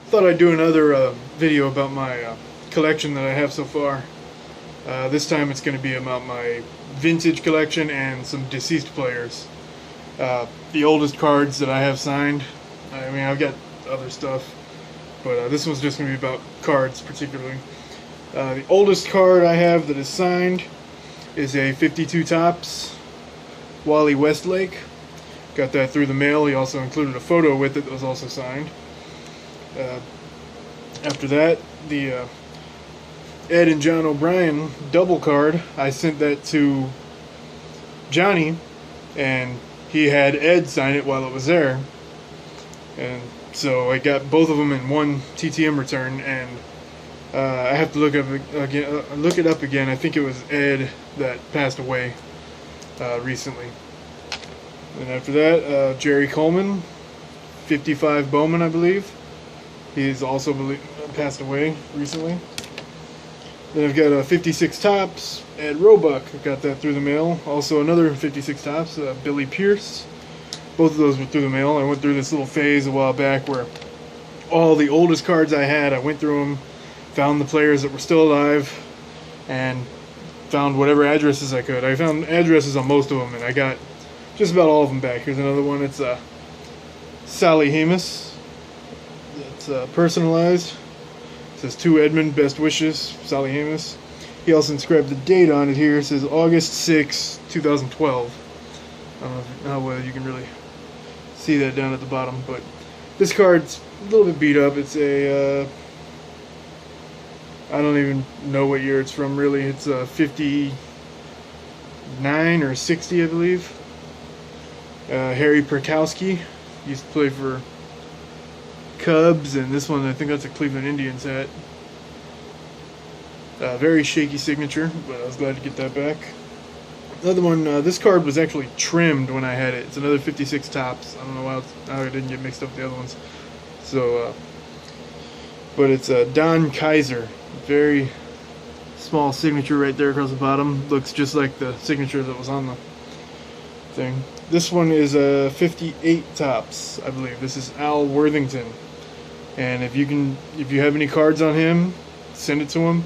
thought I'd do another video about my collection that I have so far. This time it's going to be about my vintage collection and some deceased players. The oldest cards that I have signed. I mean, I've got other stuff, but this one's just going to be about cards particularly. The oldest card I have that is signed is a 52 Topps Wally Westlake. Got that through the mail. He also included a photo with it that was also signed. After that, the Ed and John O'Brien double card, I sent that to Johnny, and he had Ed sign it while it was there. And so I got both of them in one TTM return, and I have to look it up again. I think it was Ed that passed away recently. And after that, Jerry Coleman, 55 Bowman, I believe. He's also passed away recently. Then I've got a 56 Topps Ed Roebuck. I got that through the mail. Also another 56 Topps, Billy Pierce. Both of those were through the mail. I went through this little phase a while back where all the oldest cards I had, I went through them, found the players that were still alive, and found whatever addresses I could. I found addresses on most of them, and I got just about all of them back. Here's another one. It's Sally Hamus. It's personalized. It says, to Edmund, best wishes, Sally Hamus. He also inscribed the date on it here. It says August 6, 2012. I don't know how well you can really see that down at the bottom, but this card's a little bit beat up. It's a, I don't even know what year it's from, really. It's a 59 or 60, I believe. Harry Perkowski used to play for Cubs, and this one, I think that's a Cleveland Indians hat. Very shaky signature, but I was glad to get that back. Another one, this card was actually trimmed when I had it. It's another 56 Topps. I don't know how it didn't get mixed up with the other ones. So, but it's Don Kaiser. Very small signature right there across the bottom. Looks just like the signature that was on the thing. This one is a 58 Topps, I believe. This is Al Worthington. And if you have any cards on him, send it to him.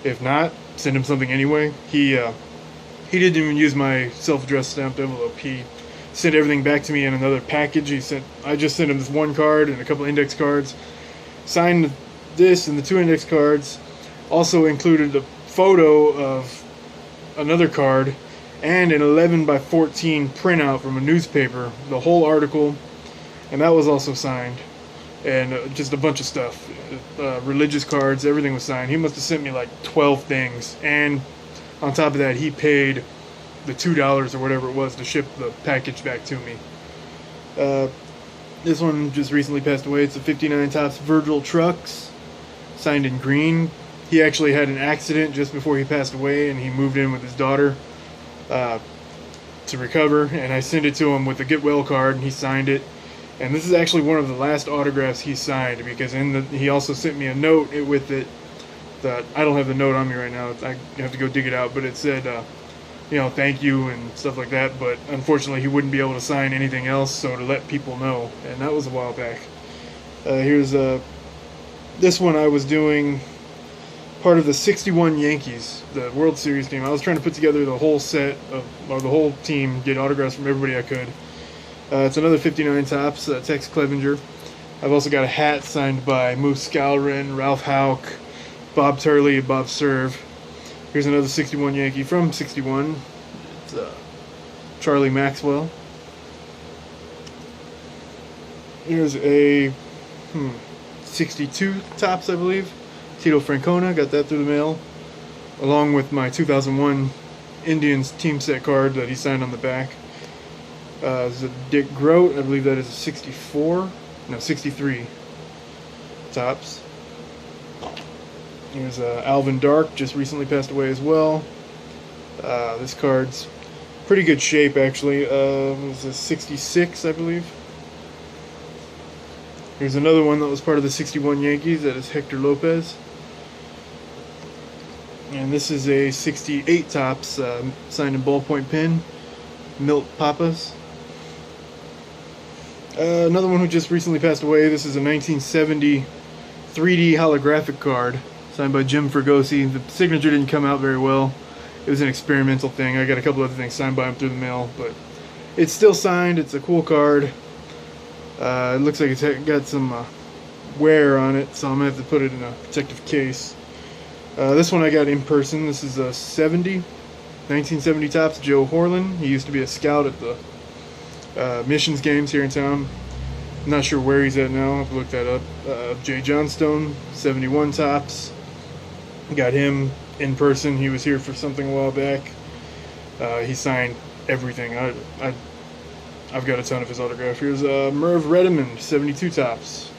If not, send him something anyway. He didn't even use my self-addressed stamped envelope. He sent everything back to me in another package. I just sent him this one card and a couple index cards. Signed this and the two index cards. Also included a photo of another card and an 11 by 14 printout from a newspaper, the whole article, and that was also signed. And just a bunch of stuff, religious cards, everything was signed. He must have sent me like 12 things, and on top of that, he paid the $2 or whatever it was to ship the package back to me. This one just recently passed away. It's a 59 Topps Virgil Trucks, signed in green. He actually had an accident just before he passed away, and he moved in with his daughter to recover, and I sent it to him with a get well card, and he signed it. And this is actually one of the last autographs he signed, because he also sent me a note with it that I don't have the note on me right now. I have to go dig it out, but it said, thank you and stuff like that. But unfortunately, he wouldn't be able to sign anything else, so to let people know, and that was a while back. Here's this one. I was doing part of the '61 Yankees, the World Series team. I was trying to put together the whole set or the whole team, get autographs from everybody I could. It's another 59 Topps, Tex Clevenger. I've also got a hat signed by Moose Scalren, Ralph Houck, Bob Turley, and Bob Serve. Here's another 61 Yankee from '61. It's Charlie Maxwell. Here's a 62 Topps, I believe. Tito Francona, got that through the mail, along with my 2001 Indians team set card that he signed on the back. There's a Dick Groat, I believe that is a 63 Topps. Here's Alvin Dark, just recently passed away as well. This card's pretty good shape, actually. It was a 66, I believe. Here's another one that was part of the '61 Yankees. That is Hector Lopez. And this is a 68 Topps, signed in ballpoint pen, Milt Pappas. Another one who just recently passed away. This is a 1970 3D holographic card signed by Jim Fregosi. The signature didn't come out very well. It was an experimental thing. I got a couple other things signed by him through the mail, but it's still signed. It's a cool card. It looks like it's got some wear on it, so I'm going to have to put it in a protective case. This one I got in person. This is a 1970 Topps Joe Horlin. He used to be a scout at the missions games here in town. I'm not sure where he's at now. I'll have to look that up. Jay Johnstone, 71 Topps. Got him in person. He was here for something a while back. He signed everything. I've got a ton of his autograph. Here's Merv Redmond, 72 Topps.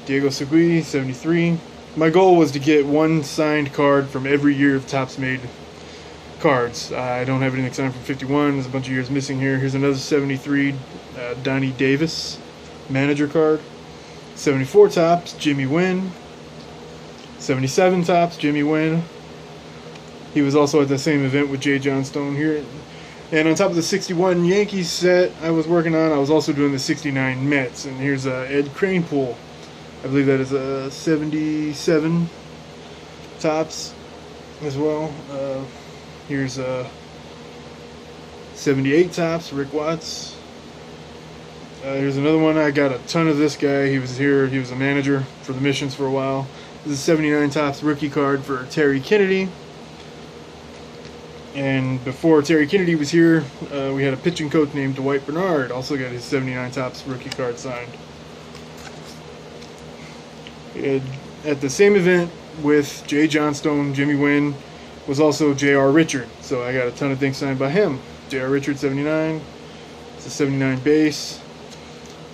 Diego Segui, 73. My goal was to get one signed card from every year of Topps made cards. I don't have anything signed from 51. There's a bunch of years missing here. Here's another 73 Donnie Davis manager card. 74 Topps Jimmy Wynn. 77 Topps Jimmy Wynn. He was also at the same event with Jay Johnstone here. And on top of the 61 Yankees set I was working on, I was also doing the 69 Mets. And here's Ed Kranepool. I believe that is a 77 Topps as well. Here's 78 Topps Rick Watts. Here's another one. I got a ton of this guy. He was here. He was a manager for the Missions for a while. This is a 79 Topps rookie card for Terry Kennedy. And before Terry Kennedy was here, we had a pitching coach named Dwight Bernard. Also got his 79 Topps rookie card signed. At the same event with Jay Johnstone, Jimmy Wynn was also J.R. Richard. So I got a ton of things signed by him. J.R. Richard, 79. It's a 79 base.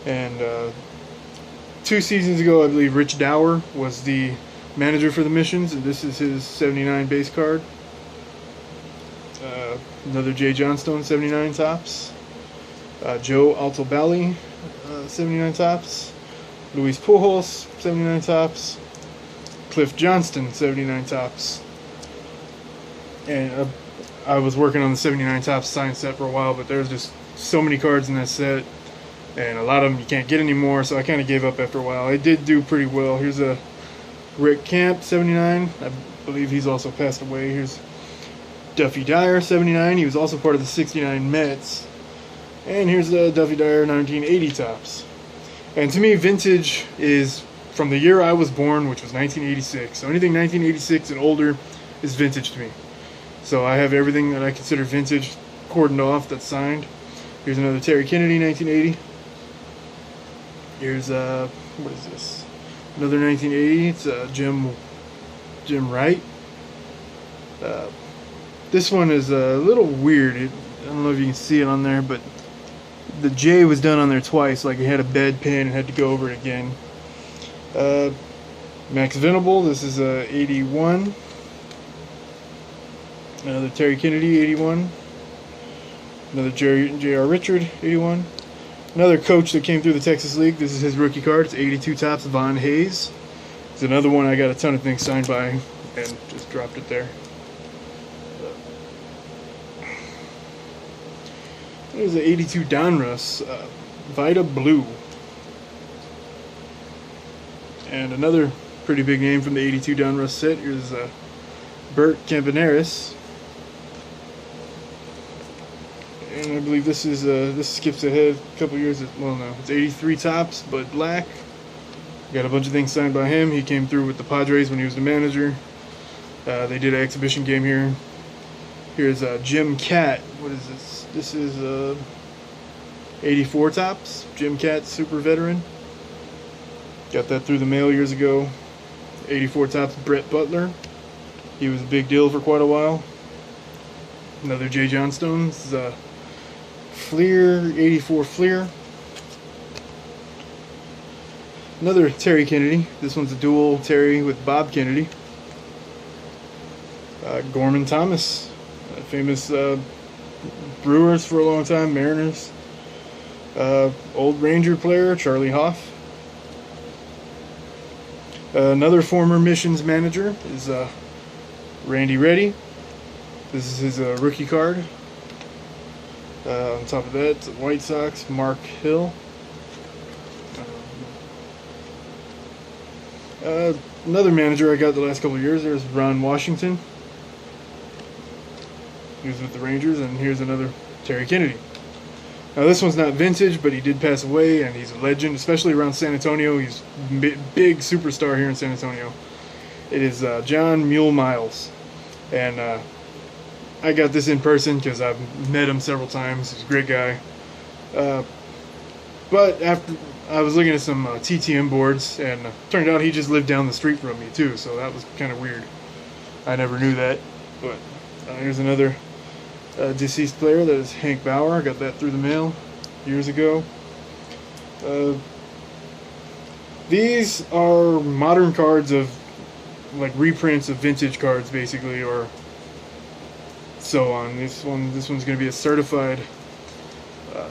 And 2 seasons ago, I believe Rich Dower was the manager for the Missions, and this is his 79 base card. Another Jay Johnstone, 79 Topps. Joe Altobelli, 79 Topps. Luis Pujols, 79 Topps. Cliff Johnston, 79 Topps. And I was working on the 79 Topps signed set for a while, but there's just so many cards in that set, and a lot of them you can't get anymore, so I kind of gave up after a while. I did do pretty well. Here's a Rick Camp, 79. I believe he's also passed away. Here's Duffy Dyer, 79. He was also part of the 69 Mets. And here's the Duffy Dyer 1980 Topps. And to me, vintage is from the year I was born, which was 1986. So anything 1986 and older is vintage to me. So I have everything that I consider vintage cordoned off that's signed. Here's another Terry Kennedy, 1980. Here's what is this? Another 1980. It's Jim Wright. This one is a little weird. I don't know if you can see it on there, but the J was done on there twice. Like it had a bed pin and had to go over it again. Max Venable. This is 81. Another Terry Kennedy, 81. Another J.R. Richard, 81. Another coach that came through the Texas League. This is his rookie card. It's 82 Topps, Von Hayes. It's another one I got a ton of things signed by and just dropped it there. There's an 82 Donruss, Vita Blue. And another pretty big name from the 82 Donruss set. Here's Bert Campaneris. And I believe this is this skips ahead a couple years. Well, no, it's 83 Topps, but black. Got a bunch of things signed by him. He came through with the Padres when he was the manager. They did an exhibition game here. Here's Jim Cat. What is this? This is 84 Topps. Jim Cat, super veteran. Got that through the mail years ago. 84 Topps, Brett Butler. He was a big deal for quite a while. Another Jay Johnstone. This is Fleer, 84 Fleer. Another Terry Kennedy. This one's a dual Terry with Bob Kennedy. Gorman Thomas, famous Brewers for a long time, Mariners. Old Ranger player, Charlie Hoff. Another former Missions manager is Randy Reddy. This is his rookie card. On top of that, it's White Sox, Mark Hill. Another manager I got the last couple of years, there's Ron Washington. He was with the Rangers, and here's another Terry Kennedy. Now this one's not vintage, but he did pass away, and he's a legend, especially around San Antonio. He's big superstar here in San Antonio. It is John Mule Miles, and I got this in person because I've met him several times. He's a great guy. But after I was looking at some TTM boards, and turned out he just lived down the street from me too, so that was kind of weird. I never knew that. But here's another deceased player. That is Hank Bauer. I got that through the mail years ago. These are modern cards of, like, reprints of vintage cards, basically, or so on. This one's going to be a certified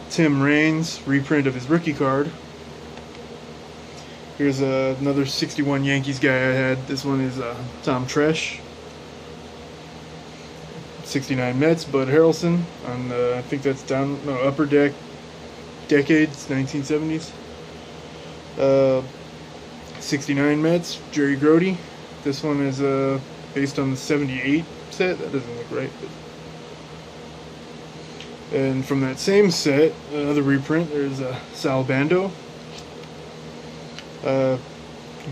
Tim Raines reprint of his rookie card. Here's another 61 Yankees guy I had. This one is Tom Tresh. 69 Mets, Bud Harrelson on I think that's upper deck decades, 1970s. 69 Mets, Jerry Grody. This one is based on the 78 set. That doesn't look right. And from that same set, another reprint, there's Sal Bando.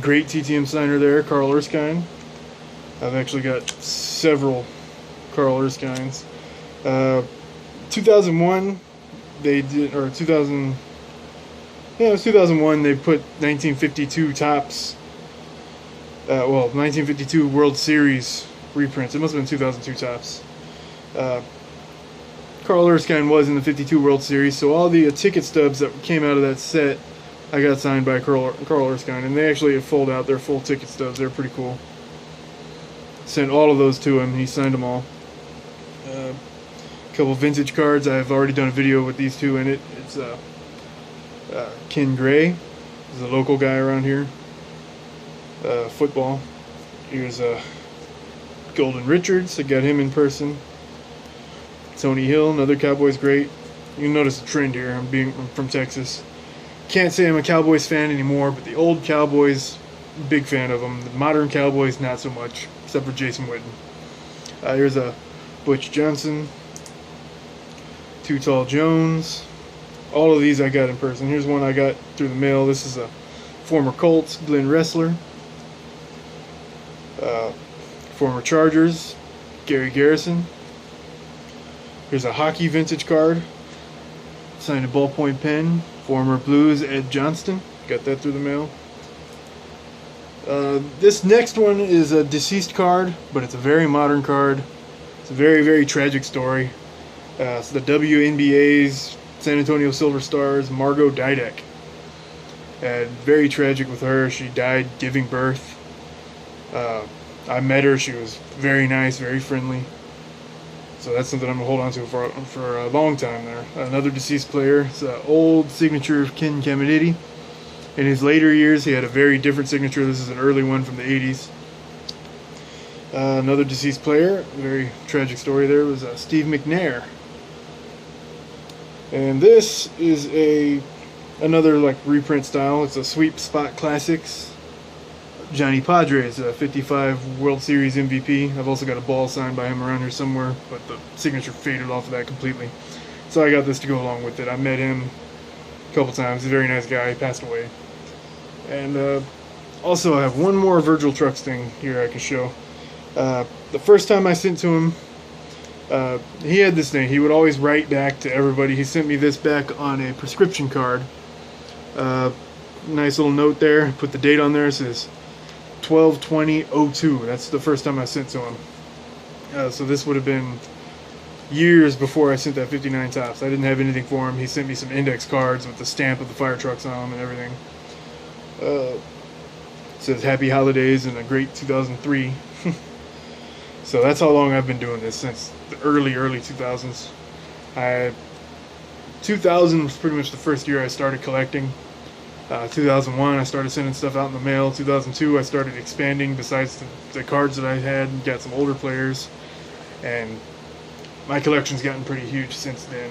Great TTM signer there, Carl Erskine. I've actually got several Carl Erskines. 2001, they did, or 2000, yeah, it was 2001, they put 1952 Topps, 1952 World Series reprints. It must have been 2002 Topps. Carl Erskine was in the 52 World Series, so all the ticket stubs that came out of that set, I got signed by Carl Erskine, and they actually fold out their full ticket stubs. They're pretty cool. Sent all of those to him, and he signed them all. A couple vintage cards. I've already done a video with these two in it. It's Ken Gray. He's a local guy around here. Football. Here's Golden Richards. I got him in person. Tony Hill, another Cowboys great. You can notice a trend here. I'm from Texas. Can't say I'm a Cowboys fan anymore, but the old Cowboys, big fan of them. The modern Cowboys, not so much, except for Jason Witten. Here's a Butch Johnson, Too Tall Jones. All of these I got in person. Here's one I got through the mail. This is a former Colts, Glenn Ressler. Former Chargers, Gary Garrison. Here's a hockey vintage card, signed a ballpoint pen. Former Blues, Ed Johnston. Got that through the mail. This next one is a deceased card, but it's a very modern card. It's a very, very tragic story. It's the WNBA's San Antonio Silver Stars, Margot Didek. And very tragic with her. She died giving birth. I met her. She was very nice, very friendly. So that's something I'm going to hold on to for a long time there. Another deceased player. It's an old signature of Ken Caminiti. In his later years, he had a very different signature. This is an early one from the 80s. Another deceased player. Very tragic story there was Steve McNair. And this is another like reprint style. It's a Sweep Spot Classics. Johnny Padres, 55 World Series MVP. I've also got a ball signed by him around here somewhere, but the signature faded off of that completely. So I got this to go along with it. I met him a couple times. He's a very nice guy. He passed away. And also I have one more Virgil Trucks thing here I can show. The first time I sent to him, he had this thing. He would always write back to everybody. He sent me this back on a prescription card. Nice little note there. Put the date on there. It says 12/20/02. That's the first time I sent to him. So this would have been years before I sent that 59 Topps. I didn't have anything for him. He sent me some index cards with the stamp of the fire trucks on them and everything. It says happy holidays and a great 2003. So that's how long I've been doing this, since the early 2000s. 2000 was pretty much the first year I started collecting. 2001 I started sending stuff out in the mail. 2002 I started expanding besides the cards that I had, and got some older players, and my collection's gotten pretty huge since then.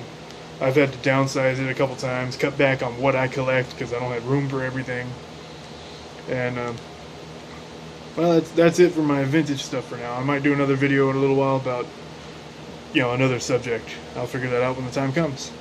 I've had to downsize it a couple times, cut back on what I collect because I don't have room for everything. And Well, that's it for my vintage stuff for now. I might do another video in a little while about, another subject. I'll figure that out when the time comes.